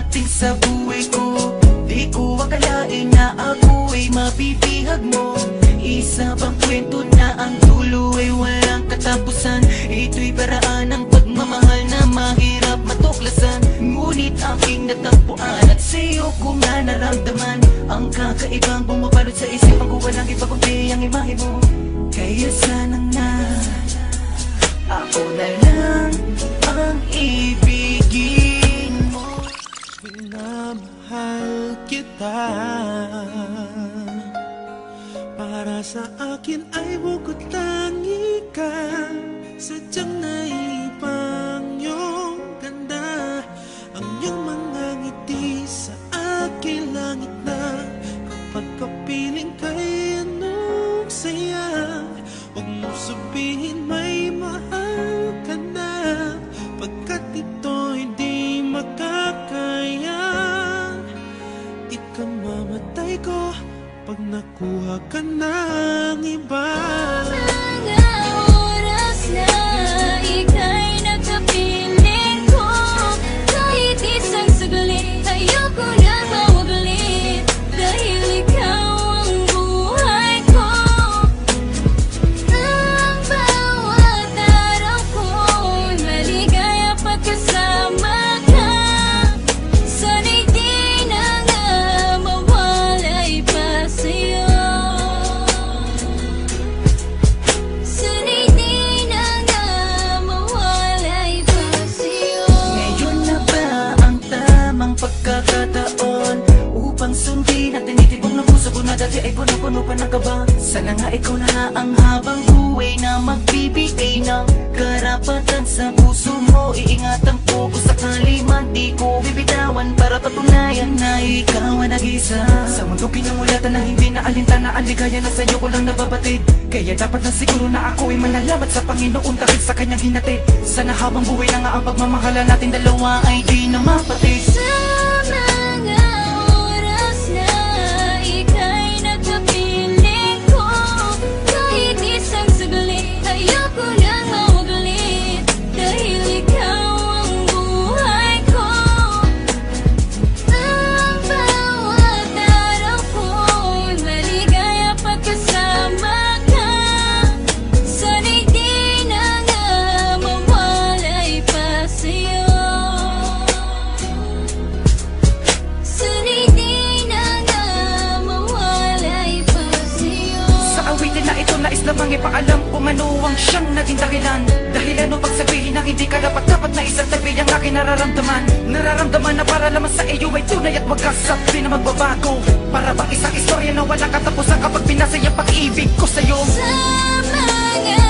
dumating sa buhay ko. Di ko akalain na ako'y mabibihag mo. Isa pang kwento na ang dulo ay walang katapusan. Ito'y paraan ng pagmamahal na mahirap matuklasan. Ngunit aking natagpuan at sa'yo ko nga naramdaman ang kakaibang bumapalot sa isipan ko. Walang iba kundi ang imahe mo. Kaya sana nga ako na lang ang ibigin mo. Minamahal kita, para sa akin ay bukod tangi ka. Sadyang naipang iyong ganda, ang iyong mga ngiti sa aking langit na. Kapag kapiling kay anong saya, huwag mo sabihin may mahal ka na, pagkat ito hindi makakaya. Ikamamatay ko pag nakuha ka ng iba. Mga oras na ika'y nagkapiling ko, kahit isang saglit ayoko na mawaglit, dahil ikaw ang buhay ko. Ang bawat araw ko'y maligaya pagkasama ka. Sana'y di na nga mawalay pa sa'yo. Sana'y di na nga mawalay pa sa'yo. Ngayon na ba ang tamang pagkakataon upang sundin at tinitibok ng puso ko na dati ay puno-puno pa ng kaba? Sana nga ikaw na ang habang buhay na magbibigay ng karapatan sa puso mo. Iingatan ko kung sakali man di ko bibitawan, para patunayan na ikaw ang nag-isa. Sa mundo kinamulatan na hindi na alintana, ang ligaya na sa'yo ko lang nababatid. Kaya dapat na siguro na ako ay manalamat sa Panginoon dahil sa kanyang hinatid. Sana habang buhay na nga ang pagmamahala natin dalawa ay di na mapatid. Sa mga oras na ika'y nagkapiling ko, kahit isang saglit ayoko na mawaglit, dahil ikaw ang buhay ko. Ang bawat araw ko'y maligaya pagkasama ka. Sana'y di na nga mawalay pa sa'yo. Sana'y di na nga mawalay pa sa'yo. Sa awitin na ito nais lamang ipaalam kung ano ang siyang naging dahilan. Dahil ano pag sabihin na hindi ka dapat na isang tabi ang aking nararamdaman. Nararamdaman na para lamang sa iyo ay tunay at wagas at di na magbabago. Para bang isang istorya na walang katapusan kapag pinasay ang pag-ibig ko sa'yo. Sa mga